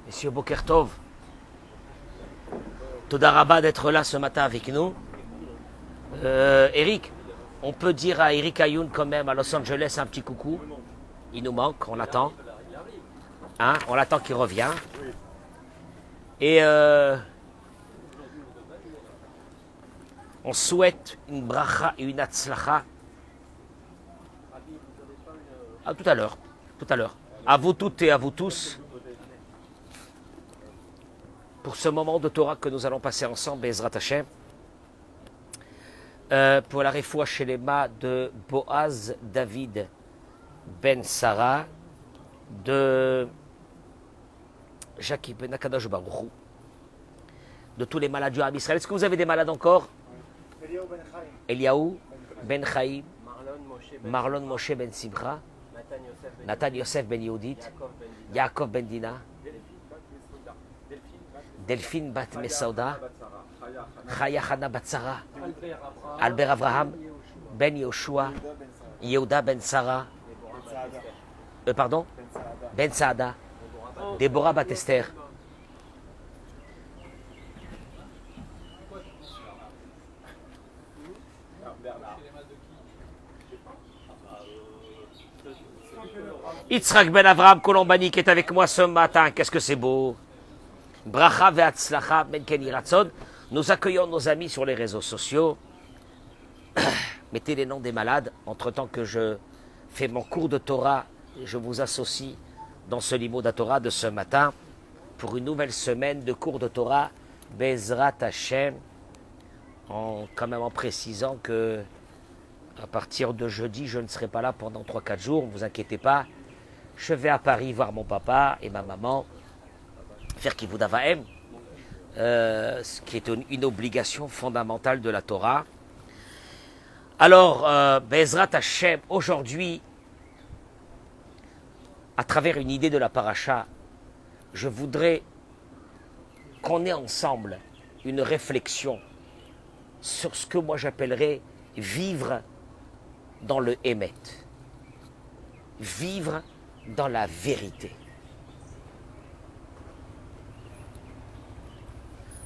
Messieurs Boker Tov, Toda Rabba d'être là ce matin avec nous. Eric, on peut dire à Eric Ayoun quand même à Los Angeles un petit coucou. Il nous manque, on l'attend. Hein, on l'attend qu'il revienne. Et on souhaite une bracha et une atzlacha. À tout à l'heure. Tout à l'heure. À vous toutes et à vous tous. Pour ce moment de Torah que nous allons passer ensemble, Bezrat Hashem. Pour la refoua chez les mâts de Boaz David Ben Sarah, de Jacques Ben Akadosh Baruch Hu, de tous les malades du Ham Israël. Est-ce que vous avez des malades encore? Eliaou Ben Chaim, Marlon Moshe Ben Simcha, Nathan Yosef Ben Yehudit, Yaakov Ben Dina, Delphine Bat Mesauda, Chaya Hana Bat Sarah, Albert Abraham Ben Yoshua, Yehuda Ben Sarah, Ben Saada, Déborah Bat Esther. Yitzhak Ben Avraham Colombani qui est avec moi ce matin. Qu'est-ce que c'est beau! Bracha ve'atzlacha ben ken yiratzon. Nous accueillons nos amis sur les réseaux sociaux. Mettez les noms des malades. Entre-temps que je fais mon cours de Torah, je vous associe dans ce limo de Torah de ce matin pour une nouvelle semaine de cours de Torah Bezrat Hashem, quand même en précisant que à partir de jeudi, je ne serai pas là pendant 3-4 jours. Ne vous inquiétez pas. Je vais à Paris voir mon papa et ma maman, faire Kivud Avahem, ce qui est une obligation fondamentale de la Torah. Alors, Bezrat Hashem, aujourd'hui, à travers une idée de la paracha, je voudrais qu'on ait ensemble une réflexion sur ce que moi j'appellerais vivre dans le Hémet. Vivre dans la vérité.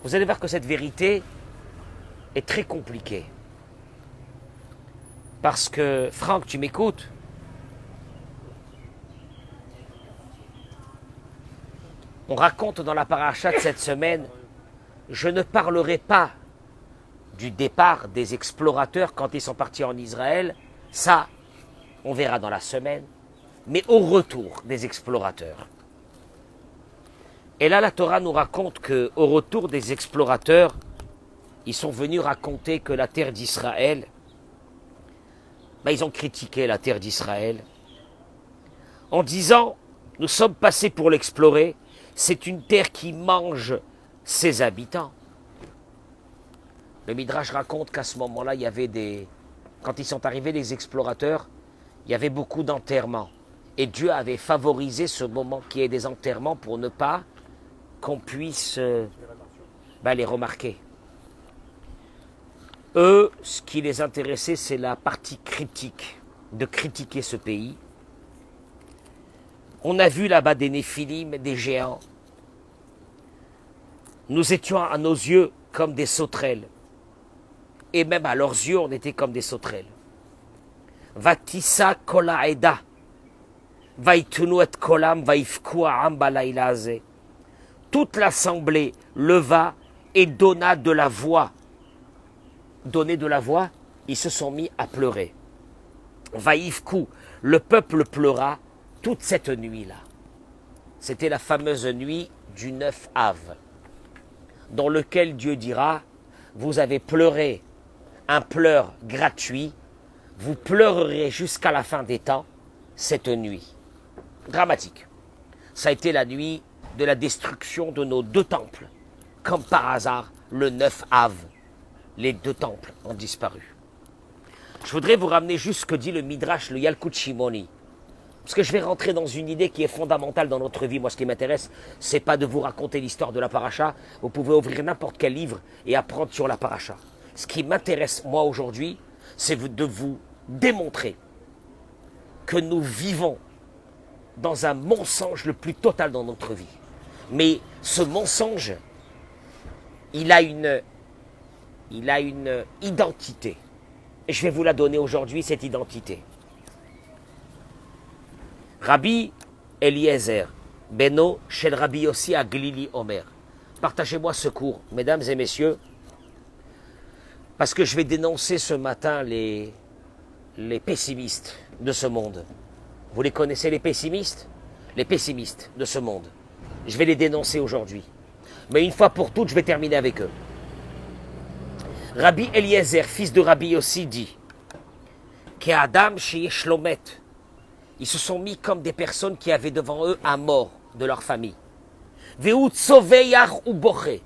Vous allez voir que cette vérité est très compliquée. Parce que, Franck, tu m'écoutes? On raconte dans la paracha de cette semaine, je ne parlerai pas du départ des explorateurs quand ils sont partis en Israël, ça, on verra dans la semaine, mais au retour des explorateurs. Et là, la Torah nous raconte qu'au retour des explorateurs, ils sont venus raconter que la terre d'Israël, ils ont critiqué la terre d'Israël en disant, nous sommes passés pour l'explorer, c'est une terre qui mange ses habitants. Le Midrash raconte qu'à ce moment-là, il y avait quand ils sont arrivés les explorateurs, il y avait beaucoup d'enterrements. Et Dieu avait favorisé ce moment qu'il y ait des enterrements pour ne pas qu'on puisse les remarquer. Eux, ce qui les intéressait, c'est la partie critique, de critiquer ce pays. On a vu là-bas des néphilim, des géants. Nous étions à nos yeux comme des sauterelles. Et même à leurs yeux, on était comme des sauterelles. Vatissa kola eda. Vaitunu et kolam vaifku ha'am balayla hazeh. Toute l'assemblée leva et donna de la voix. Donner de la voix, ils se sont mis à pleurer. Vaifku, le peuple pleura toute cette nuit-là. C'était la fameuse nuit du 9 Av, dans lequel Dieu dira, vous avez pleuré un pleur gratuit, vous pleurerez jusqu'à la fin des temps cette nuit. Dramatique. Ça a été la nuit de la destruction de nos 2 temples. Comme par hasard, le 9 Av, les 2 temples ont disparu. Je voudrais vous ramener juste ce que dit le Midrash, le Yalkut Shimoni. Parce que je vais rentrer dans une idée qui est fondamentale dans notre vie. Moi, ce qui m'intéresse, c'est pas de vous raconter l'histoire de la paracha. Vous pouvez ouvrir n'importe quel livre et apprendre sur la paracha. Ce qui m'intéresse, moi, aujourd'hui, c'est de vous démontrer que nous vivons dans un mensonge le plus total dans notre vie. Mais ce mensonge, il a une identité. Et je vais vous la donner aujourd'hui, cette identité. Rabbi Eliezer, Beno, Shel Rabbi Yossi Aglili Omer. Partagez-moi ce cours, mesdames et messieurs, parce que je vais dénoncer ce matin les pessimistes de ce monde. Vous les connaissez, les pessimistes? Les pessimistes de ce monde. Je vais les dénoncer aujourd'hui. Mais une fois pour toutes, je vais terminer avec eux. Rabbi Eliezer, fils de Rabbi Yossi, dit Ke'adam sheyesh lo met. Ils se sont mis comme des personnes qui avaient devant eux un mort de leur famille. Ve'u tzoveyach u boche.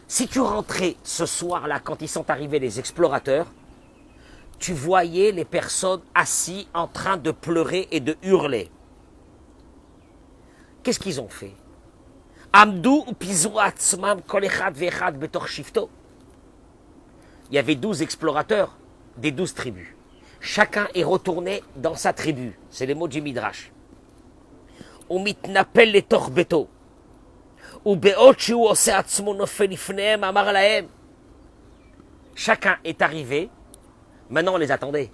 Si tu rentrais ce soir-là, quand ils sont arrivés les explorateurs, tu voyais les personnes assises en train de pleurer et de hurler. Qu'est-ce qu'ils ont fait? Amdou u pizu atzmam kol echad ve'echad betor shifto. Il y avait 12 explorateurs des 12 tribus. Chacun est retourné dans sa tribu. C'est les mots du Midrash. Ou mitnapel les torbeto. Ou beot shiu ose atzmo nofel ifneem amar lahem. Chacun est arrivé. Maintenant, on les attendait.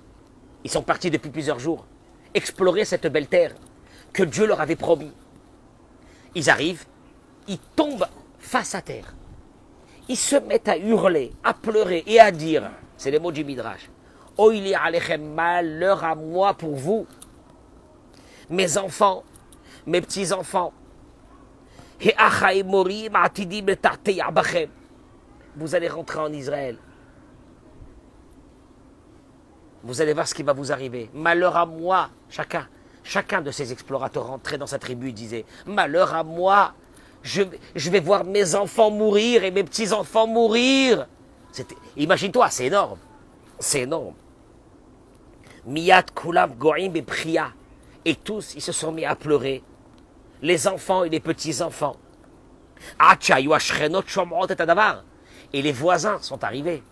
Ils sont partis depuis plusieurs jours. Explorer cette belle terre que Dieu leur avait promis. Ils arrivent. Ils tombent face à terre. Ils se mettent à hurler, à pleurer et à dire, c'est les mots du Midrash, oh il y a alechem, malheur à moi pour vous, mes enfants, mes petits-enfants, vous allez rentrer en Israël. Vous allez voir ce qui va vous arriver. Malheur à moi, chacun de ces explorateurs rentrait dans sa tribu et disait, malheur à moi, je vais voir mes enfants mourir et mes petits-enfants mourir. Imagine-toi, c'est énorme. C'est énorme. Miyad kulam goim bepria. Et tous, ils se sont mis à pleurer. Les enfants et les petits-enfants. Et les voisins sont arrivés.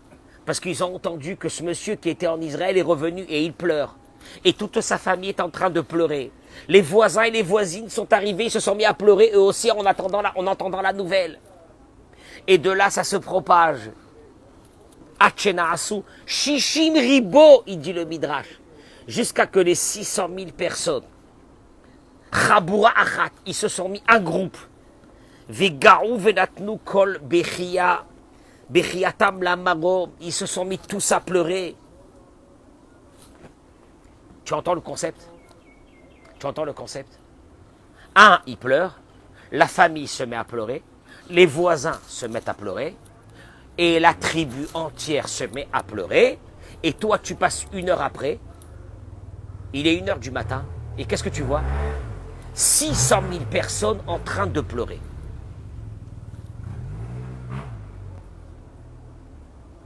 Parce qu'ils ont entendu que ce monsieur qui était en Israël est revenu et il pleure. Et toute sa famille est en train de pleurer. Les voisins et les voisines sont arrivés, ils se sont mis à pleurer eux aussi en entendant la nouvelle. Et de là, ça se propage. Achenaasu, Shishim Ribo, il dit le Midrash, jusqu'à que les 600 000 personnes, Chabura Achat, ils se sont mis un groupe. Vegaou venatnu kol bechia, bechiatam lamago, ils se sont mis tous à pleurer. Tu entends le concept? Tu entends le concept? Un, il pleure, la famille se met à pleurer, les voisins se mettent à pleurer, et la tribu entière se met à pleurer, et toi tu passes une heure après, il est 1h du matin, et qu'est-ce que tu vois? 600 000 personnes en train de pleurer.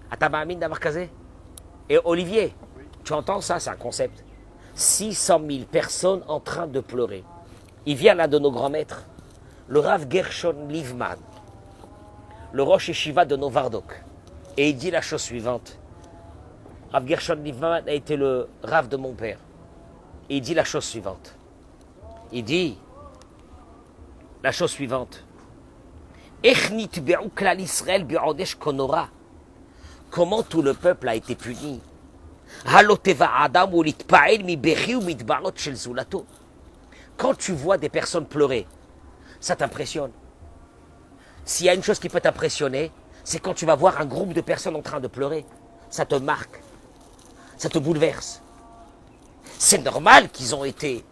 Atabamine d'Amarkazé? Et Olivier, tu entends ça? C'est un concept. 600 000 personnes en train de pleurer. Il vient l'un de nos grands maîtres, le Rav Gershon Livman, le Rosh Yeshiva de Novardok. Et il dit la chose suivante. Rav Gershon Livman a été le Rav de mon père. Et il dit la chose suivante. Il dit la chose suivante. Comment tout le peuple a été puni? Quand tu vois des personnes pleurer, ça t'impressionne. S'il y a une chose qui peut t'impressionner, c'est quand tu vas voir un groupe de personnes en train de pleurer. Ça te marque, ça te bouleverse. C'est normal qu'ils ont été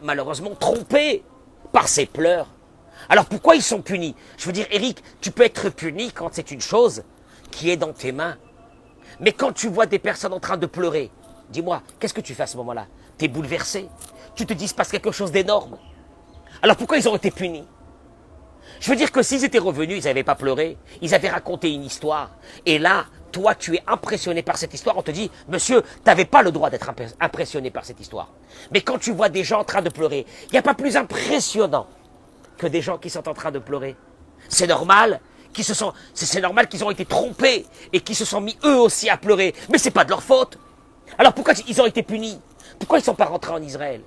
malheureusement trompés par ces pleurs. Alors pourquoi ils sont punis? Je veux dire, Eric, tu peux être puni quand c'est une chose qui est dans tes mains. Mais quand tu vois des personnes en train de pleurer, dis-moi, qu'est-ce que tu fais à ce moment-là? Tu es bouleversé. Tu te dis, il se passe quelque chose d'énorme. Alors pourquoi ils ont été punis? Je veux dire que s'ils étaient revenus, ils n'avaient pas pleuré, ils avaient raconté une histoire. Et là, toi, tu es impressionné par cette histoire. On te dit, monsieur, tu n'avais pas le droit d'être impressionné par cette histoire. Mais quand tu vois des gens en train de pleurer, il n'y a pas plus impressionnant que des gens qui sont en train de pleurer. C'est normal c'est normal qu'ils ont été trompés et qu'ils se sont mis eux aussi à pleurer. Mais c'est pas de leur faute. Alors pourquoi ils ont été punis? Pourquoi ils ne sont pas rentrés en Israël?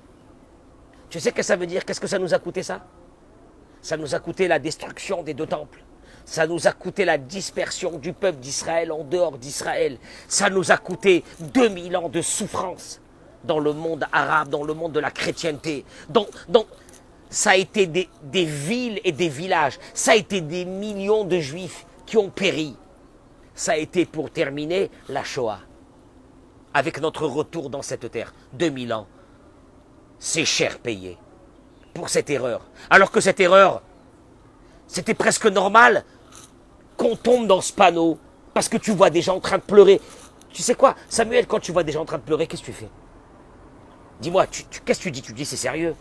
Tu sais ce que ça veut dire? Qu'est-ce que ça nous a coûté ça? Ça nous a coûté la destruction des 2 temples. Ça nous a coûté la dispersion du peuple d'Israël en dehors d'Israël. Ça nous a coûté 2000 ans de souffrance dans le monde arabe, dans le monde de la chrétienté. Donc ça a été des villes et des villages. Ça a été des millions de juifs qui ont péri. Ça a été, pour terminer, la Shoah. Avec notre retour dans cette terre. 2000 ans. C'est cher payé pour cette erreur. Alors que cette erreur, c'était presque normal qu'on tombe dans ce panneau parce que tu vois des gens en train de pleurer. Tu sais quoi, Samuel, quand tu vois des gens en train de pleurer, qu'est-ce que tu fais? Dis-moi, qu'est-ce que tu dis? Tu dis c'est sérieux.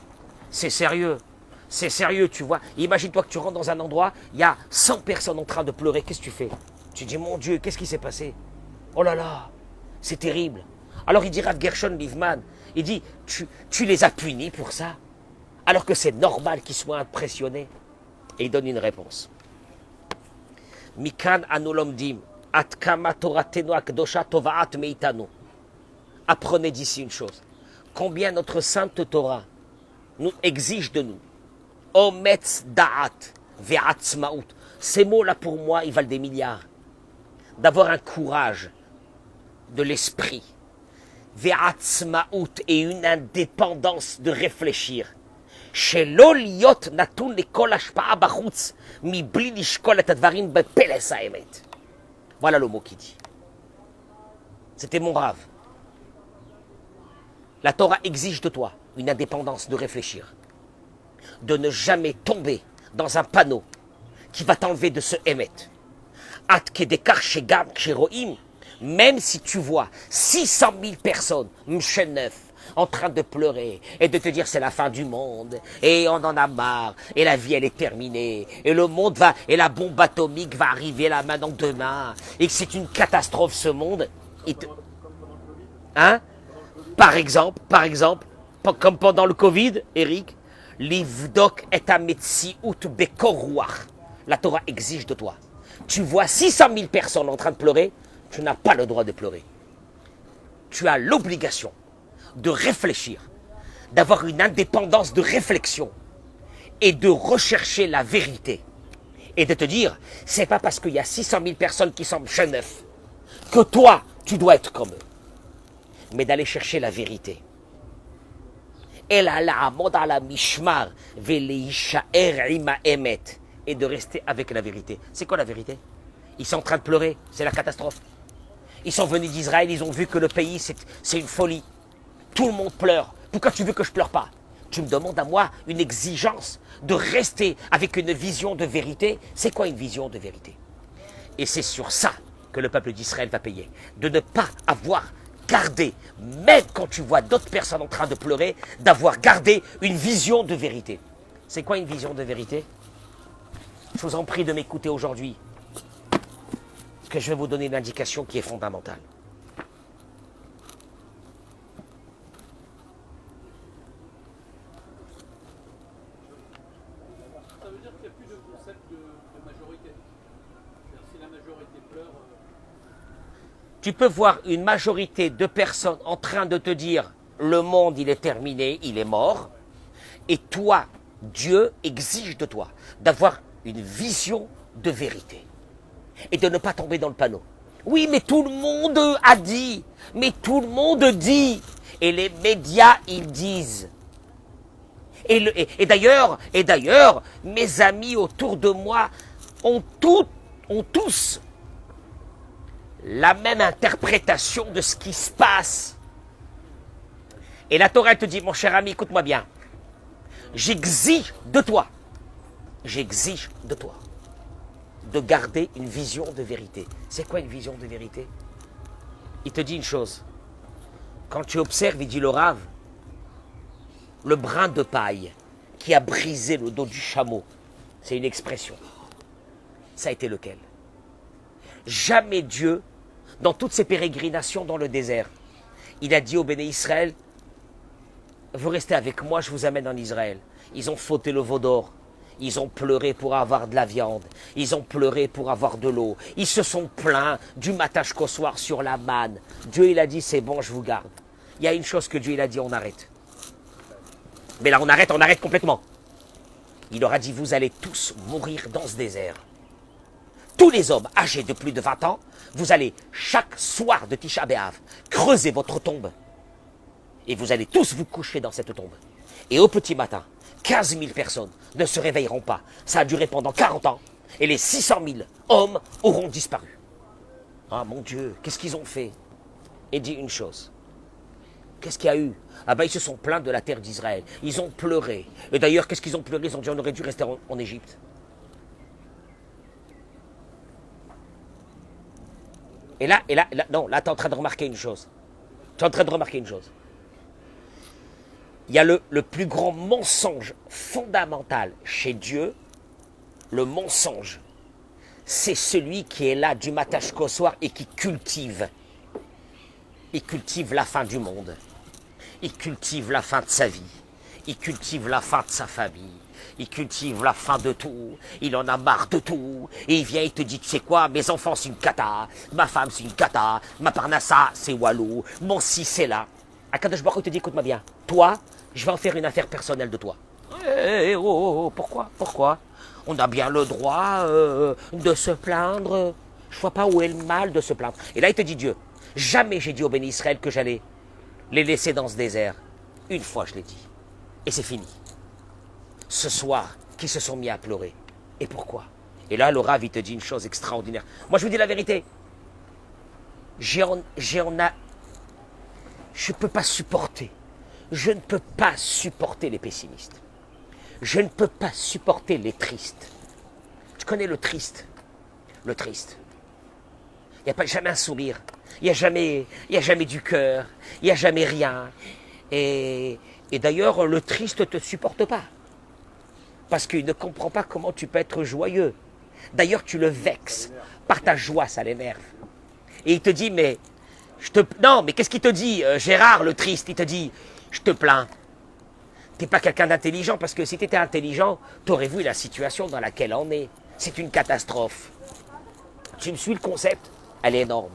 C'est sérieux. C'est sérieux, tu vois. Imagine-toi que tu rentres dans un endroit, il y a 100 personnes en train de pleurer. Qu'est-ce que tu fais? Tu dis, mon Dieu, qu'est-ce qui s'est passé? Oh là là, c'est terrible. Alors il dira Gershon Liebman, il dit, tu les as punis pour ça, alors que c'est normal qu'ils soient impressionnés. Et il donne une réponse. Mikan anulomdim, atkama toratenu akdosha tovaat meitanu. Apprenez d'ici une chose. Combien notre sainte Torah nous exige de nous. Ometz da'at ve'atzmaut. Ces mots-là, pour moi, ils valent des milliards. D'avoir un courage de l'esprit. Ve'atzmaut, et une indépendance de réfléchir. Shelo liot natun lekol hashpa'a bachutz mibli lishkol et advarim bepeles ha'emet. Voilà le mot qui dit. C'était mon rave. La Torah exige de toi une indépendance de réfléchir, de ne jamais tomber dans un panneau qui va t'enlever de ce émet. Même si tu vois 600 000 personnes, mcheneuf, en train de pleurer et de te dire c'est la fin du monde et on en a marre et la vie elle est terminée et le monde va et la bombe atomique va arriver là maintenant demain et que c'est une catastrophe ce monde. Hein? Par exemple, comme pendant le Covid, Eric, l'ivdok et ametsiout bekoruach. La Torah exige de toi. Tu vois 600 000 personnes en train de pleurer, tu n'as pas le droit de pleurer. Tu as l'obligation de réfléchir, d'avoir une indépendance de réflexion et de rechercher la vérité. Et de te dire, c'est pas parce qu'il y a 600 000 personnes qui sont chenef que toi, tu dois être comme eux. Mais d'aller chercher la vérité. Et de rester avec la vérité. C'est quoi la vérité? Ils sont en train de pleurer, c'est la catastrophe. Ils sont venus d'Israël, ils ont vu que le pays, c'est une folie. Tout le monde pleure. Pourquoi tu veux que je pleure pas? Tu me demandes à moi une exigence de rester avec une vision de vérité. C'est quoi une vision de vérité? Et c'est sur ça que le peuple d'Israël va payer. De ne pas avoir gardé, même quand tu vois d'autres personnes en train de pleurer, d'avoir gardé une vision de vérité. C'est quoi une vision de vérité? Je vous en prie de m'écouter aujourd'hui, parce que je vais vous donner une indication qui est fondamentale. Ça veut dire qu'il n'y a plus de concept de majorité. Si la majorité pleure... Tu peux voir une majorité de personnes en train de te dire le monde il est terminé, il est mort, et toi, Dieu exige de toi d'avoir une vision de vérité et de ne pas tomber dans le panneau. Oui, mais tout le monde a dit, mais tout le monde dit, et les médias ils disent. Et d'ailleurs, mes amis autour de moi ont tous la même interprétation de ce qui se passe. Et la Torah te dit, mon cher ami, écoute-moi bien, j'exige de toi de garder une vision de vérité. C'est quoi une vision de vérité? Il te dit une chose, quand tu observes, il dit le Rav, le brin de paille qui a brisé le dos du chameau, c'est une expression. Ça a été lequel? Jamais Dieu, dans toutes ses pérégrinations dans le désert, il a dit au Béné Israël, vous restez avec moi, je vous amène en Israël. Ils ont fauté le veau d'or, ils ont pleuré pour avoir de la viande, ils ont pleuré pour avoir de l'eau, ils se sont plaints du matin jusqu'au soir sur la manne. Dieu il a dit, c'est bon, je vous garde. Il y a une chose que Dieu il a dit, on arrête. Mais là, on arrête complètement. Il leur a dit, vous allez tous mourir dans ce désert. Tous les hommes âgés de plus de 20 ans, vous allez chaque soir de Tisha B'Av creuser votre tombe. Et vous allez tous vous coucher dans cette tombe. Et au petit matin, 15 000 personnes ne se réveilleront pas. Ça a duré pendant 40 ans. Et les 600 000 hommes auront disparu. Ah mon Dieu, qu'est-ce qu'ils ont fait? Et dit une chose. Qu'est-ce qu'il y a eu? Ah ben ils se sont plaints de la terre d'Israël. Ils ont pleuré. Et d'ailleurs, qu'est-ce qu'ils ont pleuré? Ils ont dit on aurait dû rester en Égypte. Et là, non, là tu es en train de remarquer une chose. Tu es en train de remarquer une chose. Il y a le plus grand mensonge fondamental chez Dieu. Le mensonge, c'est celui qui est là du matin jusqu'au soir et qui cultive. Il cultive la fin du monde. Il cultive la fin de sa vie. Il cultive la fin de sa famille. Il cultive la fin de tout. Il en a marre de tout. Et il vient, il te dit, tu sais quoi, mes enfants c'est une cata. Ma femme c'est une cata. Ma parnassa c'est walou. Mon si c'est là. Akadosh Baruch Hu te dit, écoute-moi bien. Toi, je vais en faire une affaire personnelle de toi. Pourquoi? On a bien le droit de se plaindre. Je vois pas où est le mal de se plaindre. Et là, il te dit Dieu, jamais j'ai dit au béni Israël que j'allais les laisser dans ce désert. Une fois, je l'ai dit. Et c'est fini. Ce soir, qui se sont mis à pleurer. Et pourquoi? Et là, le Rav, il te dit une chose extraordinaire. Moi, je vous dis la vérité. Je ne peux pas supporter. Je ne peux pas supporter les pessimistes. Je ne peux pas supporter les tristes. Tu connais le triste? Le triste. Il n'y a jamais un sourire. Il n'y a jamais du cœur. Il n'y a jamais rien. Et d'ailleurs, le triste ne te supporte pas. Parce qu'il ne comprend pas comment tu peux être joyeux. D'ailleurs, tu le vexes. Par ta joie, ça l'énerve. Et il te dit, mais... Non, mais qu'est-ce qu'il te dit, Gérard, le triste? Il te dit, je te plains. T'es pas quelqu'un d'intelligent, parce que si tu étais intelligent, tu aurais vu la situation dans laquelle on est. C'est une catastrophe. Tu me suis le concept? Elle est énorme.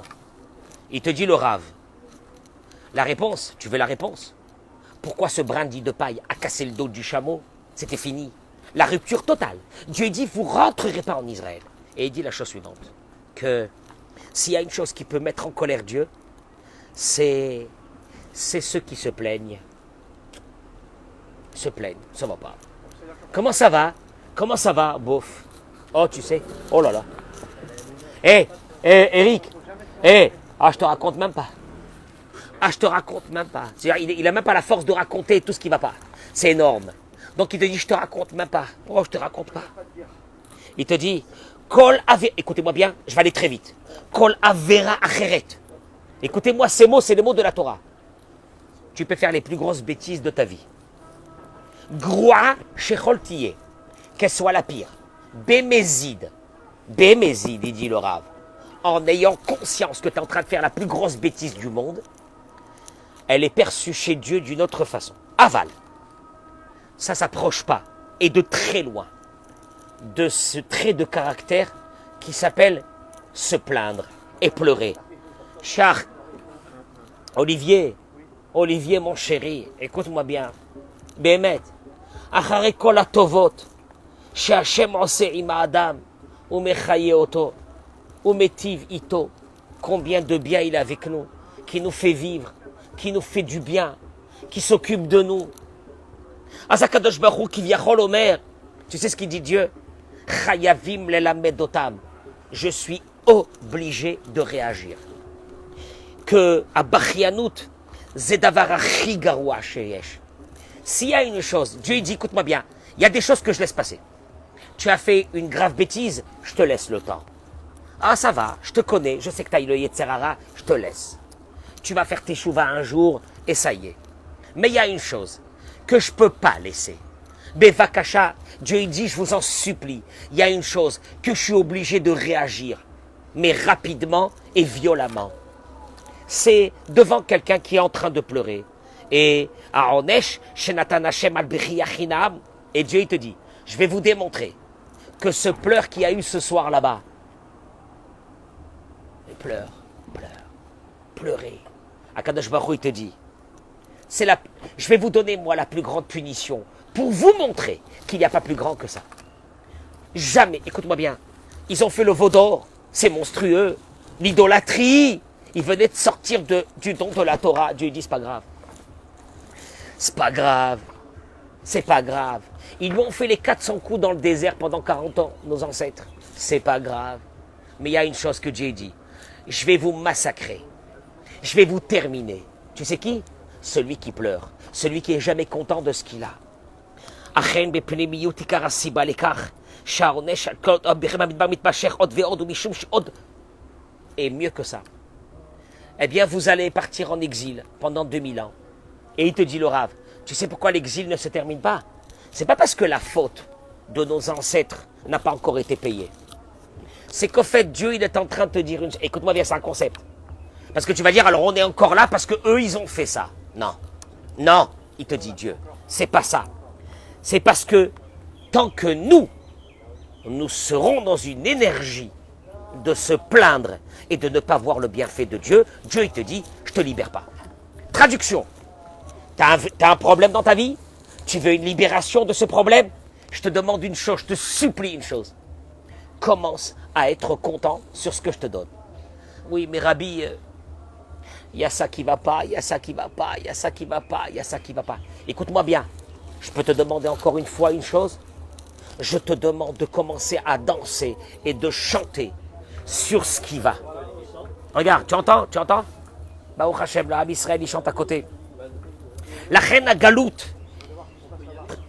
Il te dit le Rav. La réponse, tu veux la réponse? Pourquoi ce brindis de paille a cassé le dos du chameau? C'était fini. La rupture totale. Dieu dit, vous ne rentrerez pas en Israël. Et il dit la chose suivante, que s'il y a une chose qui peut mettre en colère Dieu, c'est ceux qui se plaignent. Se plaignent, ça va pas. Comment ça va? Comment ça va, beauf? Oh, tu sais, oh là là. Eric, je te raconte même pas. Je te raconte même pas. C'est-à-dire, il a même pas la force de raconter tout ce qui va pas. C'est énorme. Donc il te dit, je te raconte même pas. Oh, je te raconte pas. Il te dit, écoutez-moi bien, je vais aller très vite. Kol avera acheret. Écoutez-moi, ces mots, c'est les mots de la Torah. Tu peux faire les plus grosses bêtises de ta vie. Groa shechol tiyeh, qu'elle soit la pire. Bémézide, il dit le Rav, en ayant conscience que tu es en train de faire la plus grosse bêtise du monde, elle est perçue chez Dieu d'une autre façon. Aval, ça ne s'approche pas, et de très loin, de ce trait de caractère qui s'appelle se plaindre et pleurer. Char, Olivier, mon chéri, écoute-moi bien. Bémet, achare kol hatovot, she'Hashem oseh im ha'adam, umechaye oto, umetiv ito. Combien de bien il est avec nous, qui nous fait vivre, qui nous fait du bien, qui s'occupe de nous. Azakadosh Baruch Hu kivyachol omer, tu sais ce qu'il dit Dieu? Chayavim lelamed otam. Je suis obligé de réagir. Que à Bachianout, zedavar achi garoua sheyesh. S'il y a une chose, Dieu dit, écoute-moi bien, il y a des choses que je laisse passer. Tu as fait une grave bêtise, je te laisse le temps. Ah, ça va, je te connais, je sais que tu as eu le Yetzer Hara, je te laisse. Tu vas faire tes chouvas un jour, et ça y est. Mais il y a une chose que je ne peux pas laisser. Bevakasha, Dieu dit, je vous en supplie, il y a une chose que je suis obligé de réagir, mais rapidement et violemment. C'est devant quelqu'un qui est en train de pleurer. Et et Dieu il te dit, je vais vous démontrer que ce pleur qu'il y a eu ce soir là-bas, pleurez. Akadosh Baruch Hu il te dit, Je vais vous donner, moi, la plus grande punition pour vous montrer qu'il n'y a pas plus grand que ça. Jamais, écoute-moi bien, ils ont fait le veau d'or, c'est monstrueux, l'idolâtrie, ils venaient de sortir du don de la Torah. Dieu dit, c'est pas grave. C'est pas grave, c'est pas grave. Ils lui ont fait les 400 coups dans le désert pendant 40 ans, nos ancêtres. C'est pas grave. Mais il y a une chose que Dieu dit, je vais vous massacrer, je vais vous terminer. Tu sais qui? Celui qui pleure, celui qui est jamais content de ce qu'il a. Et mieux que ça, eh bien vous allez partir en exil pendant 2000 ans. Et il te dit le Rav, tu sais pourquoi l'exil ne se termine pas? C'est pas parce que la faute de nos ancêtres n'a pas encore été payée. C'est qu'au fait, Dieu, il est en train de te dire une... Écoute-moi bien, c'est un concept. Parce que tu vas dire, alors on est encore là parce que eux, ils ont fait ça. Non. Non, il te dit Dieu. C'est pas ça. C'est parce que tant que nous serons dans une énergie de se plaindre et de ne pas voir le bienfait de Dieu, Dieu, il te dit, je te libère pas. Traduction. T'as un problème dans ta vie? Tu veux une libération de ce problème? Je te demande une chose, je te supplie une chose. Commence à être content sur ce que je te donne. Oui, mais Rabbi, il y a ça qui va pas, il y a ça qui va pas, il y a ça qui va pas, il y a ça qui va pas. Écoute-moi bien, je peux te demander encore une fois une chose? Je te demande de commencer à danser et de chanter sur ce qui va. Regarde, tu entends? Tu entends? Baruch Hashem, le Rabbi Israël, il chante à côté. La reine à Galout.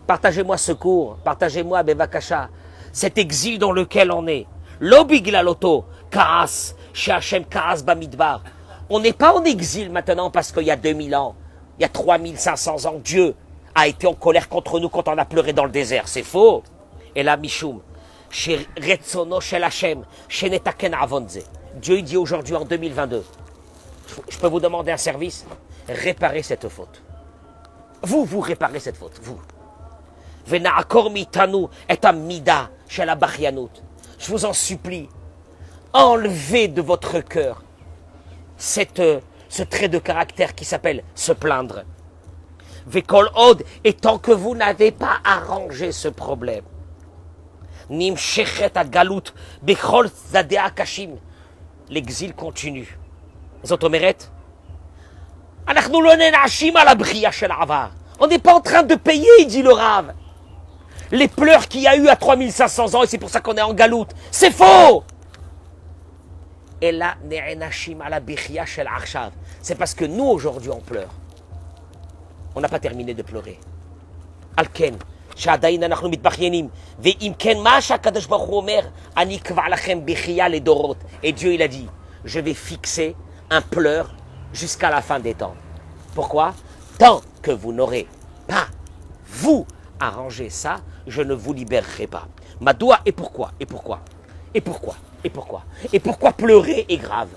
Partagez-moi ce cours, partagez-moi Bevakasha, cet exil dans lequel on est. Lobiglaloto, Kaas, chez Hashem, Kaas Bamidbar. On n'est pas en exil maintenant parce qu'il y a 2000 ans, il y a 3500 ans, Dieu a été en colère contre nous quand on a pleuré dans le désert. C'est faux. Et là, Mishum, chez Retsono, chez Hashem, chez Netaken Avonze. Dieu il dit aujourd'hui en 2022, je peux vous demander un service? Réparez cette faute. Vous réparez cette faute, vous. Vena'akor mitanu et amida chez la bachyanut. Je vous en supplie, enlevez de votre cœur ce trait de caractère qui s'appelle se plaindre. Vekol od, et tant que vous n'avez pas arrangé ce problème, nim shechet agalut bechol zadea kashim, l'exil continue. Zotomeret, on n'est pas en train de payer, dit le Rav, les pleurs qu'il y a eu à 3500 ans, et c'est pour ça qu'on est en galoute. C'est faux! Et là, c'est parce que nous, aujourd'hui, on pleure. On n'a pas terminé de pleurer. Alken, et Dieu, il a dit, je vais fixer un pleur jusqu'à la fin des temps. Pourquoi? Tant que vous n'aurez pas, vous, arrangé ça, je ne vous libérerai pas. Madoua, et pourquoi? Et pourquoi? Et pourquoi? Et pourquoi? Et pourquoi pleurer est grave?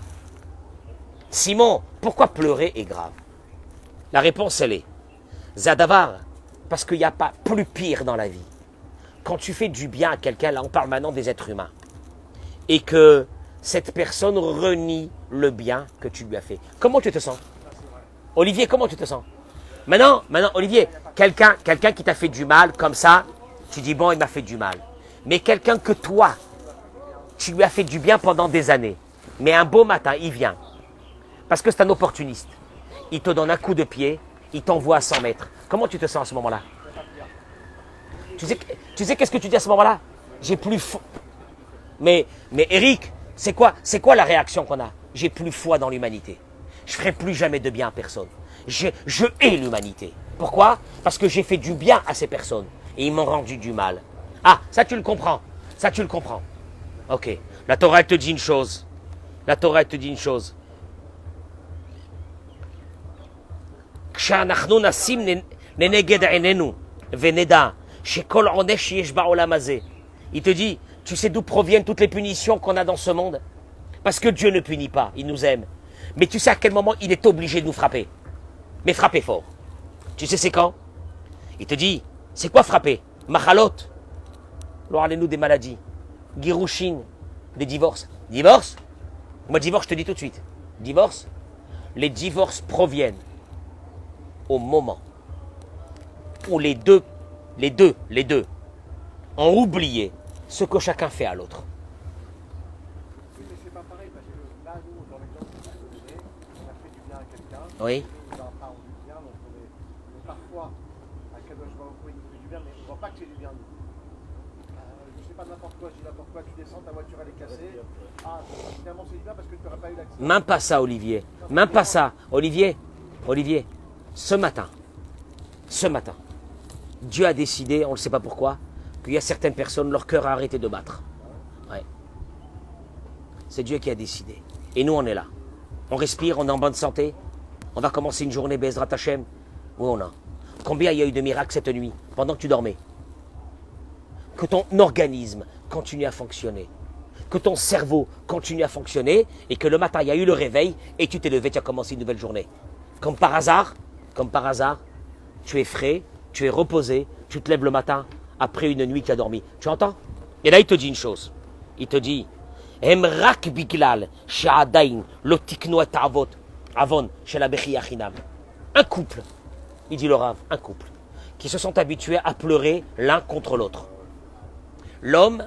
Simon, pourquoi pleurer est grave? La réponse, elle est Zadavar, parce qu'il n'y a pas plus pire dans la vie. Quand tu fais du bien à quelqu'un, là on parle maintenant des êtres humains, et que cette personne renie le bien que tu lui as fait. Comment tu te sens? Olivier, comment tu te sens? Maintenant, Olivier, quelqu'un qui t'a fait du mal, comme ça, tu dis, bon, il m'a fait du mal. Mais quelqu'un que toi, tu lui as fait du bien pendant des années. Mais un beau matin, il vient. Parce que c'est un opportuniste. Il te donne un coup de pied, il t'envoie à 100 mètres. Comment tu te sens à ce moment-là? Tu sais qu'est-ce que tu dis à ce moment-là? J'ai plus foi. Mais Eric, c'est quoi la réaction qu'on a? J'ai plus foi dans l'humanité. Je ferai plus jamais de bien à personne. Je hais l'humanité. Pourquoi? Parce que j'ai fait du bien à ces personnes. Et ils m'ont rendu du mal. Ah, ça tu le comprends. Ça tu le comprends. Ok. La Torah elle te dit une chose. La Torah elle te dit une chose. Il te dit, tu sais d'où proviennent toutes les punitions qu'on a dans ce monde? Parce que Dieu ne punit pas, il nous aime. Mais tu sais à quel moment il est obligé de nous frapper? Mais frapper fort. Tu sais c'est quand? Il te dit, c'est quoi frapper? Machalot. Nous des maladies. Girushin, des divorces. Divorce? Moi divorce, je te dis tout de suite. Divorce? Les divorces proviennent au moment où les deux ont oublié ce que chacun fait à l'autre. Oui, mais c'est pas pareil parce que là, nous, dans l'exemple que vous donnez, on a fait du bien à quelqu'un. Oui. On n'a pas envie de bien, donc mais parfois, à Kadosh Baruch Hu, il nous fait du bien, mais on ne voit pas que c'est du bien, nous. Je sais pas n'importe quoi, je dis n'importe quoi, tu descends, ta voiture elle est cassée. Ah, finalement c'est du bien parce que tu n'aurais pas eu l'accident. Même pas ça, Olivier. Même pas ça. Olivier, ce matin, Dieu a décidé, on ne sait pas pourquoi, qu'il y a certaines personnes, leur cœur a arrêté de battre. Ouais. C'est Dieu qui a décidé. Et nous, on est là. On respire, on est en bonne santé. On va commencer une journée Bezrat Hashem. Oui, on a. Combien il y a eu de miracles cette nuit, pendant que tu dormais? Que ton organisme continue à fonctionner. Que ton cerveau continue à fonctionner. Et que le matin, il y a eu le réveil. Et tu t'es levé, tu as commencé une nouvelle journée. Comme par hasard, tu es frais, tu es reposé, tu te lèves le matin après une nuit qui a dormi. Tu entends? Et là, il te dit une chose. Il te dit, Emrak biglal, sha'adain, lo tiknu et avon, chez la Bechinam. Un couple, il dit le Rav, un couple, qui se sont habitués à pleurer l'un contre l'autre. L'homme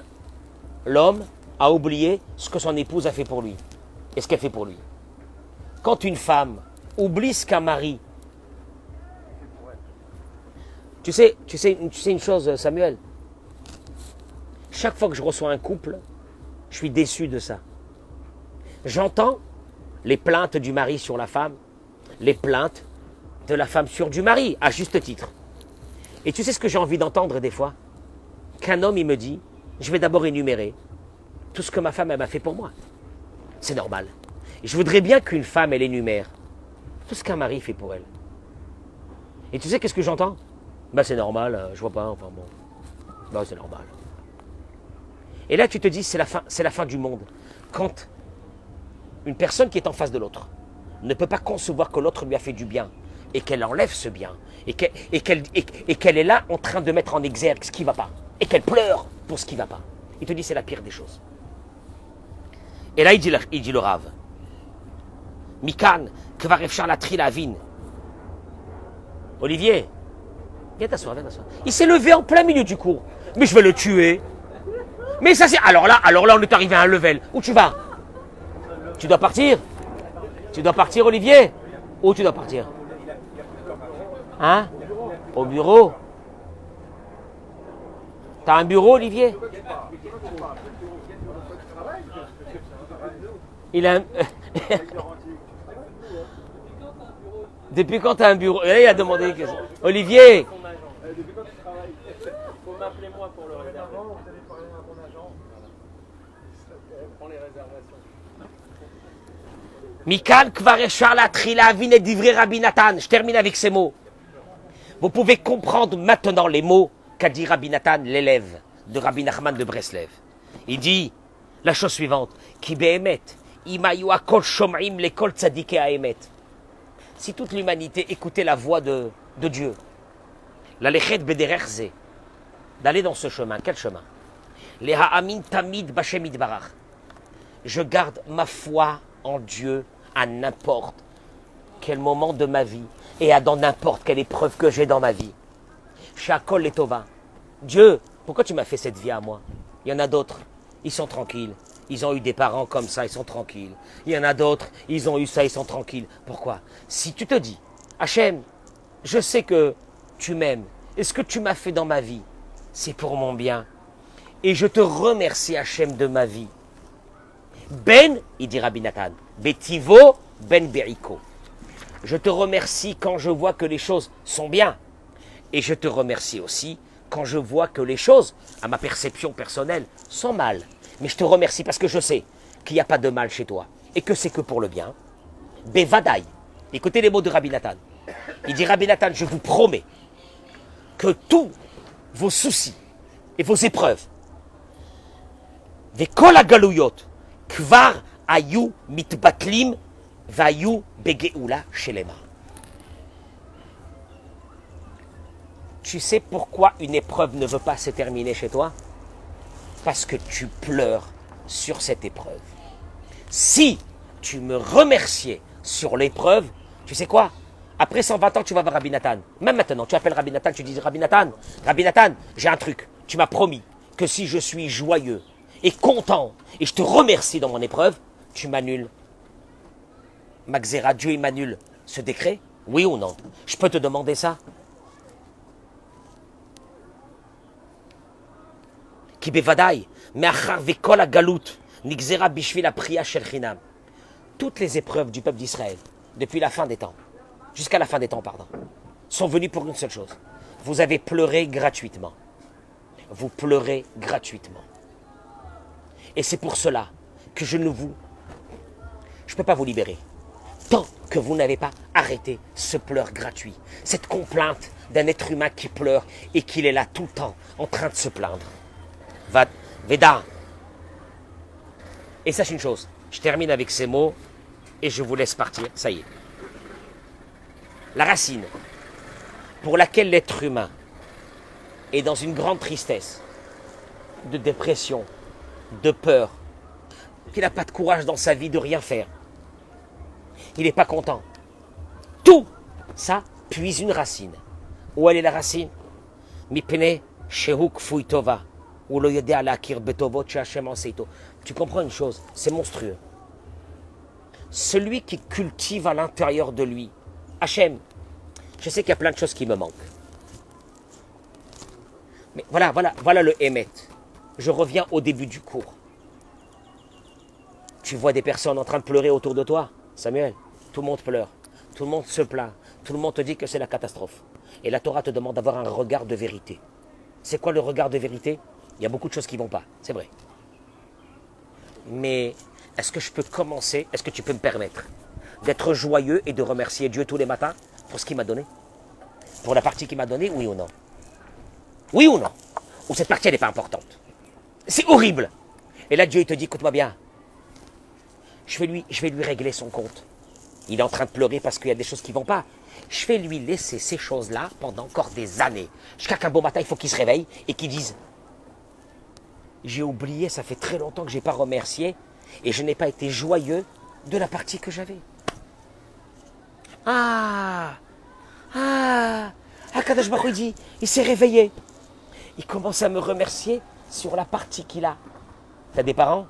a oublié ce que son épouse a fait pour lui et ce qu'elle fait pour lui. Quand une femme oublie ce qu'un mari, tu sais une chose, Samuel, chaque fois que je reçois un couple, je suis déçu de ça. J'entends les plaintes du mari sur la femme, les plaintes de la femme sur du mari, à juste titre. Et tu sais ce que j'ai envie d'entendre des fois? Qu'un homme, il me dit, je vais d'abord énumérer tout ce que ma femme, elle m'a fait pour moi. C'est normal. Et je voudrais bien qu'une femme, elle énumère tout ce qu'un mari fait pour elle. Et tu sais qu'est-ce que j'entends? Ben c'est normal, je vois pas, enfin bon. Ben c'est normal. Et là tu te dis, c'est la fin du monde. Quand une personne qui est en face de l'autre ne peut pas concevoir que l'autre lui a fait du bien et qu'elle enlève ce bien et qu'elle est là en train de mettre en exergue ce qui ne va pas et qu'elle pleure pour ce qui ne va pas. Il te dit, c'est la pire des choses. Et là, il dit le Rav. Mikan, kvar efshar latri lavin. Olivier, viens t'asseoir. Il s'est levé en plein milieu du cours. Mais je vais le tuer. Mais ça c'est... Alors là, on est arrivé à un level. Où tu vas? Tu dois partir? Tu dois partir, Olivier? Où tu dois partir? Hein? Au bureau? T'as un bureau, Olivier? Il a un... Depuis quand t'as un bureau? Et là, il a demandé... Olivier! Depuis quand tu travailles? Il faut m'appeler moi pour le réserver. Vous allez parler à mon agent. Prends les réservations. Mikal kvareshar la trilavin et divrei Rabbi Nathan. Je termine avec ces mots. Vous pouvez comprendre maintenant les mots qu'a dit Rabbi Nathan, l'élève de Rabbi Nachman de Breslev. Il dit la chose suivante. Ki be'emet, imayu akol shom'im lekol tzadike ha'emet. Si toute l'humanité écoutait la voix de Dieu, la lechet bedererze, d'aller dans ce chemin. Quel chemin? Les ha'amin tamid b'Hashem yitbarach. Je garde ma foi en Dieu à n'importe quel moment de ma vie et dans n'importe quelle épreuve que j'ai dans ma vie. Shakol et Tova. Dieu, pourquoi tu m'as fait cette vie à moi? Il y en a d'autres, ils sont tranquilles. Ils ont eu des parents comme ça, ils sont tranquilles. Il y en a d'autres, ils ont eu ça, ils sont tranquilles. Pourquoi? Si tu te dis, Hachem, je sais que tu m'aimes, et ce que tu m'as fait dans ma vie, c'est pour mon bien. Et je te remercie, Hachem, de ma vie. Ben, il dit Rabbi Nathan, Betivo, Ben Beriko. Je te remercie quand je vois que les choses sont bien. Et je te remercie aussi quand je vois que les choses, à ma perception personnelle, sont mal. Mais je te remercie parce que je sais qu'il n'y a pas de mal chez toi et que c'est que pour le bien. Bevadaï. Écoutez les mots de Rabbi Nathan. Il dit Rabbi Nathan, je vous promets que tous vos soucis et vos épreuves, Vekol hagalouyot, kvar ayu mitbatlim vayu begeoula shelema. Tu sais pourquoi une épreuve ne veut pas se terminer chez toi? Parce que tu pleures sur cette épreuve. Si tu me remerciais sur l'épreuve, tu sais quoi? Après 120 ans, tu vas voir Rabbi Nathan. Même maintenant, tu appelles Rabbi Nathan, tu dis Rabbi Nathan, j'ai un truc. Tu m'as promis que si je suis joyeux et content et je te remercie dans mon épreuve, tu m'annules. Maxera, Dieu il m'annule ce décret? Oui ou non? Je peux te demander ça? Ki bevadai, me'achar vekol hagalut, nigzera bishvil hapria shel chinam. Toutes les épreuves du peuple d'Israël, depuis la fin des temps, jusqu'à la fin des temps, pardon, sont venues pour une seule chose. Vous avez pleuré gratuitement. Vous pleurez gratuitement. Et c'est pour cela que je ne peux pas vous libérer. Tant que vous n'avez pas arrêté ce pleur gratuit, cette complainte d'un être humain qui pleure et qu'il est là tout le temps en train de se plaindre. Veda. Et sache une chose, je termine avec ces mots et je vous laisse partir, ça y est. La racine pour laquelle l'être humain est dans une grande tristesse, de dépression, de peur, qu'il n'a pas de courage dans sa vie de rien faire, il n'est pas content. Tout ça puise une racine. Où elle est la racine? Mipene shehuk fuitova. Tu comprends une chose, c'est monstrueux. Celui qui cultive à l'intérieur de lui, Hachem, je sais qu'il y a plein de choses qui me manquent. Mais voilà le Hémet. Je reviens au début du cours. Tu vois des personnes en train de pleurer autour de toi, Samuel. Tout le monde pleure, tout le monde se plaint, tout le monde te dit que c'est la catastrophe. Et la Torah te demande d'avoir un regard de vérité. C'est quoi le regard de vérité? Il y a beaucoup de choses qui ne vont pas, c'est vrai. Mais est-ce que je peux commencer, est-ce que tu peux me permettre d'être joyeux et de remercier Dieu tous les matins pour ce qu'il m'a donné? Pour la partie qu'il m'a donnée, oui ou non? Oui ou non? Ou cette partie, elle n'est pas importante? C'est horrible. Et là, Dieu, il te dit, écoute-moi bien, je vais lui régler son compte. Il est en train de pleurer parce qu'il y a des choses qui ne vont pas. Je vais lui laisser ces choses-là pendant encore des années. Jusqu'à qu'un beau matin, il faut qu'il se réveille et qu'il dise, j'ai oublié, ça fait très longtemps que je n'ai pas remercié et je n'ai pas été joyeux de la partie que j'avais. Akadosh Baruch Hu dit, il s'est réveillé. Il commence à me remercier sur la partie qu'il a. Tu as des parents?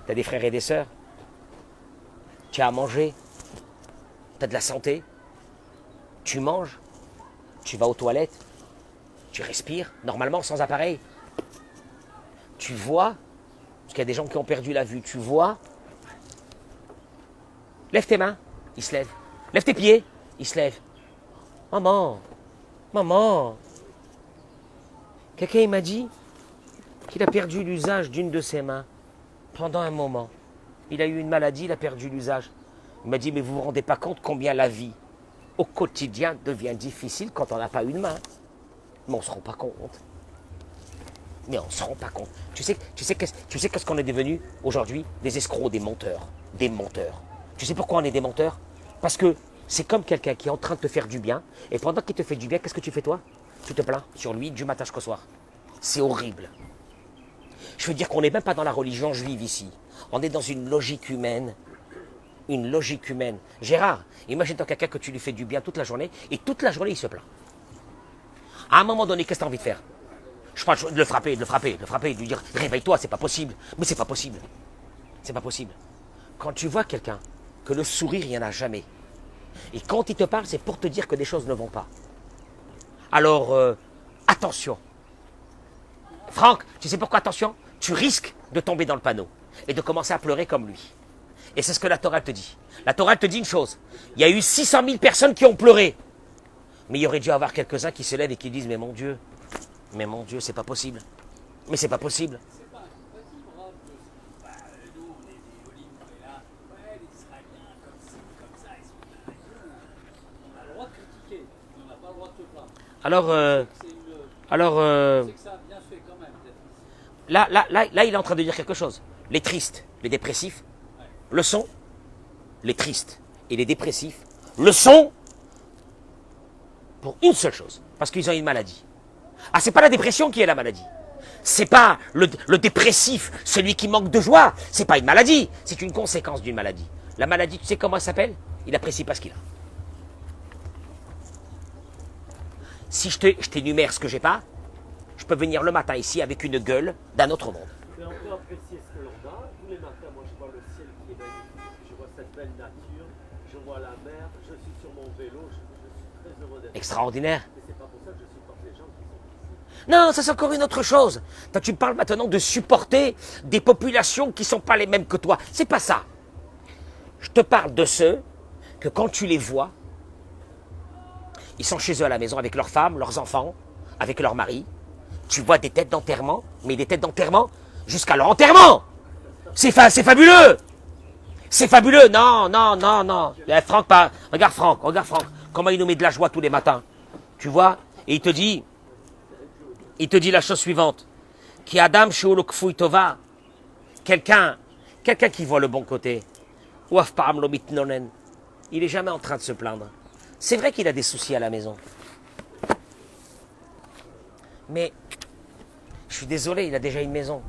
Tu as des frères et des sœurs? Tu as à manger? Tu as de la santé? Tu manges? Tu vas aux toilettes? Tu respires normalement sans appareil? Tu vois? Parce qu'il y a des gens qui ont perdu la vue. Tu vois? Lève tes mains. Il se lève. Lève tes pieds. Il se lève. Maman. Quelqu'un m'a dit qu'il a perdu l'usage d'une de ses mains pendant un moment. Il a eu une maladie, il a perdu l'usage. Il m'a dit, mais vous ne vous rendez pas compte combien la vie au quotidien devient difficile quand on n'a pas une main. Mais on ne se rend pas compte. Mais on ne se rend pas compte. Tu sais qu'est-ce qu'on est devenu aujourd'hui? Des escrocs, des menteurs. Des menteurs. Tu sais pourquoi on est des menteurs? Parce que c'est comme quelqu'un qui est en train de te faire du bien, et pendant qu'il te fait du bien, qu'est-ce que tu fais toi? Tu te plains sur lui du matin jusqu'au soir. C'est horrible. Je veux dire qu'on n'est même pas dans la religion juive ici. On est dans une logique humaine. Une logique humaine. Gérard, imagine-toi quelqu'un que tu lui fais du bien toute la journée, et toute la journée il se plaint. À un moment donné, qu'est-ce que tu as envie de faire? Je pense de le frapper, de lui dire réveille-toi, c'est pas possible. Mais c'est pas possible. C'est pas possible. Quand tu vois quelqu'un que le sourire, il n'y en a jamais. Et quand il te parle, c'est pour te dire que des choses ne vont pas. Alors, attention. Franck, tu sais pourquoi attention? Tu risques de tomber dans le panneau et de commencer à pleurer comme lui. Et c'est ce que la Torah te dit. La Torah te dit une chose. Il y a eu 600 000 personnes qui ont pleuré. Mais il y aurait dû y avoir quelques-uns qui se lèvent et qui disent, mais mon Dieu, c'est pas possible. Mais c'est pas possible. C'est pas grave de nous, on est des Olim, on est là. Ouais, les Israéliens, comme ci, comme ça, ils sont là. On a le droit de critiquer, mais on n'a pas le droit de se plaindre. C'est que ça a bien fait quand même. Là, il est en train de dire quelque chose. Les tristes, les dépressifs, le sont. Les tristes et les dépressifs le sont pour une seule chose. Parce qu'ils ont une maladie. Ah, c'est pas la dépression qui est la maladie. C'est pas le dépressif, celui qui manque de joie. C'est pas une maladie. C'est une conséquence d'une maladie. La maladie, tu sais comment elle s'appelle? Il n'apprécie pas ce qu'il a. Si je t'énumère ce que j'ai pas, je peux venir le matin ici avec une gueule d'un autre monde. Mais on peut apprécier ce que l'on a. Tous les matins, moi je vois le ciel qui est magnifique, je vois cette belle nature, je vois la mer, je suis sur mon vélo, je suis très heureux d'être là. Extraordinaire. Mais c'est pas pour ça que je supporte les gens qui sont ici. Non, ça c'est encore une autre chose. Toi, tu me parles maintenant de supporter des populations qui ne sont pas les mêmes que toi. C'est pas ça. Je te parle de ceux que quand tu les vois, ils sont chez eux à la maison avec leurs femmes, leurs enfants, avec leurs maris. Tu vois des têtes d'enterrement, mais des têtes d'enterrement jusqu'à leur enterrement. C'est fabuleux. C'est fabuleux. Non, non, non, non. Franck, regarde Franck, comment il nous met de la joie tous les matins. Tu vois? Et il te dit la chose suivante. Qui Adam Sheolok Tova. Quelqu'un qui voit le bon côté. Ouaf Param Lomit Nonen. Il n'est jamais en train de se plaindre. C'est vrai qu'il a des soucis à la maison. Mais, je suis désolé, il a déjà une maison.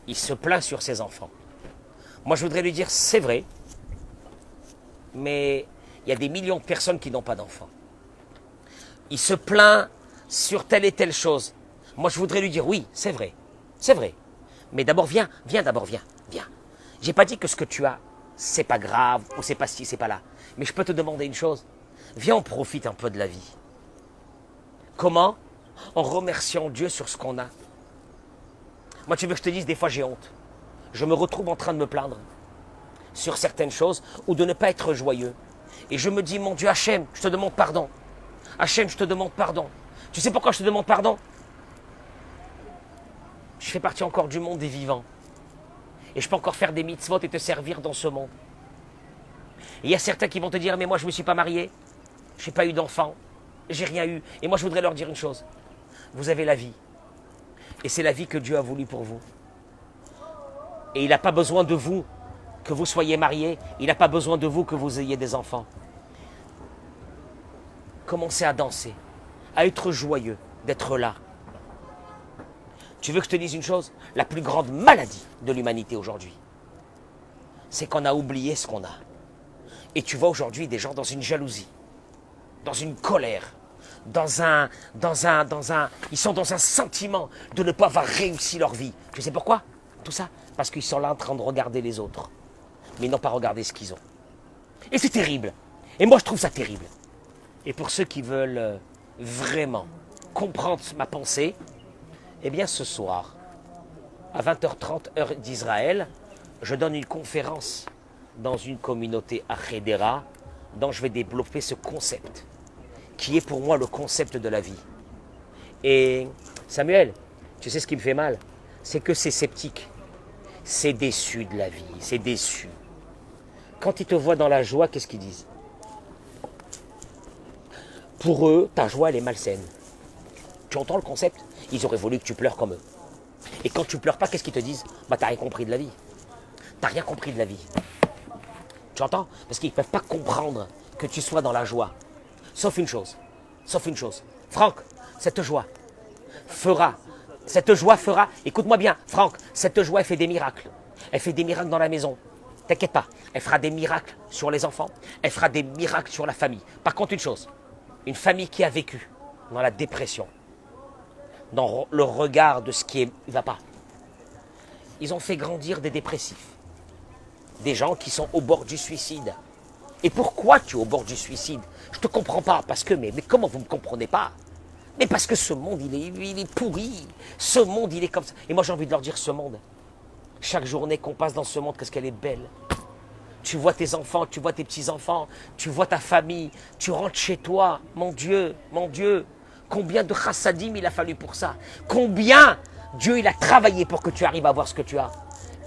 Il se plaint sur ses enfants. Moi, je voudrais lui dire, c'est vrai, mais il y a des millions de personnes qui n'ont pas d'enfants. Il se plaint sur telle et telle chose. Moi, je voudrais lui dire, oui, c'est vrai. Mais d'abord, viens. J'ai pas dit que ce que tu as, c'est pas grave, ou c'est pas ci, c'est pas là. Mais je peux te demander une chose. Viens, on profite un peu de la vie. Comment? En remerciant Dieu sur ce qu'on a. Moi, tu veux que je te dise, des fois, j'ai honte. Je me retrouve en train de me plaindre sur certaines choses ou de ne pas être joyeux. Et je me dis, mon Dieu, Hachem, je te demande pardon. Hachem, je te demande pardon. Tu sais pourquoi je te demande pardon? Je fais partie encore du monde des vivants. Et je peux encore faire des mitzvot et te servir dans ce monde. Et il y a certains qui vont te dire, mais moi je ne me suis pas marié, je n'ai pas eu d'enfant, j'ai rien eu. Et moi je voudrais leur dire une chose. Vous avez la vie. Et c'est la vie que Dieu a voulu pour vous. Et il n'a pas besoin de vous que vous soyez mariés. Il n'a pas besoin de vous que vous ayez des enfants. Commencez à danser, à être joyeux, d'être là. Tu veux que je te dise une chose? La plus grande maladie de l'humanité aujourd'hui, c'est qu'on a oublié ce qu'on a. Et tu vois aujourd'hui des gens dans une jalousie, dans une colère, ils sont dans un sentiment de ne pas avoir réussi leur vie. Tu sais pourquoi? Tout ça parce qu'ils sont là en train de regarder les autres, mais ils n'ont pas regardé ce qu'ils ont. Et c'est terrible. Et moi je trouve ça terrible. Et pour ceux qui veulent vraiment comprendre ma pensée, eh bien ce soir, à 20h30 heure d'Israël, je donne une conférence dans une communauté à Hedera, dont je vais développer ce concept, qui est pour moi le concept de la vie. Et Samuel, tu sais ce qui me fait mal? C'est que c'est sceptique, c'est déçu de la vie, c'est déçu. Quand ils te voient dans la joie, qu'est-ce qu'ils disent? Pour eux, ta joie, elle est malsaine. Tu entends le concept? Ils auraient voulu que tu pleures comme eux. Et quand tu pleures pas, qu'est-ce qu'ils te disent? Bah, t'as rien compris de la vie. T'as rien compris de la vie. Tu entends? Parce qu'ils ne peuvent pas comprendre que tu sois dans la joie. Sauf une chose. Franck, cette joie fera, écoute-moi bien, Franck, cette joie, elle fait des miracles. Elle fait des miracles dans la maison. T'inquiète pas, elle fera des miracles sur les enfants, elle fera des miracles sur la famille. Par contre, une chose, une famille qui a vécu dans la dépression, dans le regard de ce qui ne va pas. Ils ont fait grandir des dépressifs, des gens qui sont au bord du suicide. Et pourquoi tu es au bord du suicide? Je ne te comprends pas, parce que, mais comment vous ne me comprenez pas? Mais parce que ce monde, il est pourri. Ce monde, il est comme ça. Et moi, j'ai envie de leur dire, ce monde, chaque journée qu'on passe dans ce monde, qu'est-ce qu'elle est belle. Tu vois tes enfants, tu vois tes petits-enfants, tu vois ta famille, tu rentres chez toi. Mon Dieu, combien de chassadim il a fallu pour ça? Combien Dieu, il a travaillé pour que tu arrives à avoir ce que tu as?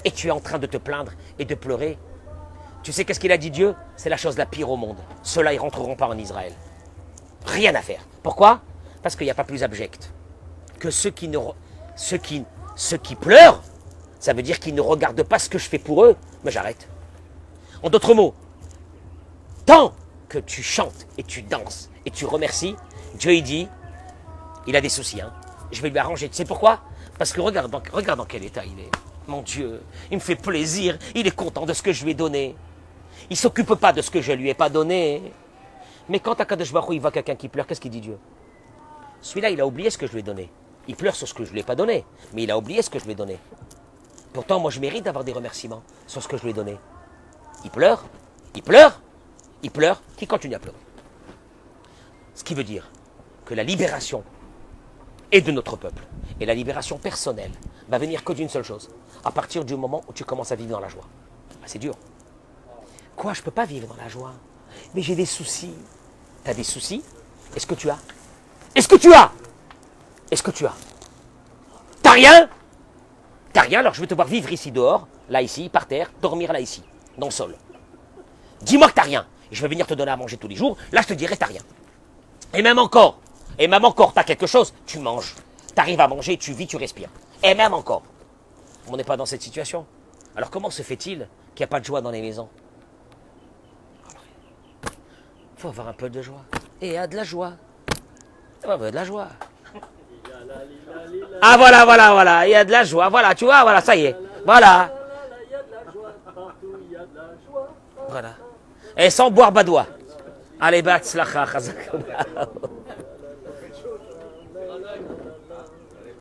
Et tu es en train de te plaindre et de pleurer. Tu sais qu'est-ce qu'il a dit Dieu? C'est la chose la pire au monde. Ceux-là, ils ne rentreront pas en Israël. Rien à faire. Pourquoi? Parce qu'il n'y a pas plus abject que ceux qui pleurent. Ça veut dire qu'ils ne regardent pas ce que je fais pour eux. Mais j'arrête. En d'autres mots, tant que tu chantes et tu danses et tu remercies, Dieu il dit, il a des soucis. Je vais lui arranger. Tu sais pourquoi? Parce que regarde dans quel état il est. Mon Dieu, il me fait plaisir. Il est content de ce que je lui ai donné. Il ne s'occupe pas de ce que je ne lui ai pas donné. Mais quand Akadosh Baruch Hu, il voit quelqu'un qui pleure, qu'est-ce qu'il dit Dieu? Celui-là, il a oublié ce que je lui ai donné. Il pleure sur ce que je ne lui ai pas donné, mais il a oublié ce que je lui ai donné. Pourtant, moi, je mérite d'avoir des remerciements sur ce que je lui ai donné. Il pleure, il pleure, il pleure, qui continue à pleurer. Ce qui veut dire que la libération est de notre peuple. Et la libération personnelle va venir que d'une seule chose. À partir du moment où tu commences à vivre dans la joie. Ah, c'est dur. Quoi, je ne peux pas vivre dans la joie? Mais j'ai des soucis. Tu as des soucis? Est-ce que tu as? Est-ce que tu as? Est-ce que tu as? T'as rien? T'as rien, alors je vais te voir vivre ici dehors, là ici, par terre, dormir là ici, dans le sol. Dis-moi que t'as rien. Et je vais venir te donner à manger tous les jours, là je te dirai t'as rien. Et même encore, t'as quelque chose, tu manges. T'arrives à manger, tu vis, tu respires. Et même encore. On n'est pas dans cette situation. Alors comment se fait-il qu'il n'y a pas de joie dans les maisons? Il faut avoir un peu de joie. Et il y a de la joie. Il faut avoir de la joie. Ah voilà, il y a de la joie, voilà, tu vois, voilà, ça y est, voilà. Voilà. Et sans boire badois. Allez, batzlacha, chazak.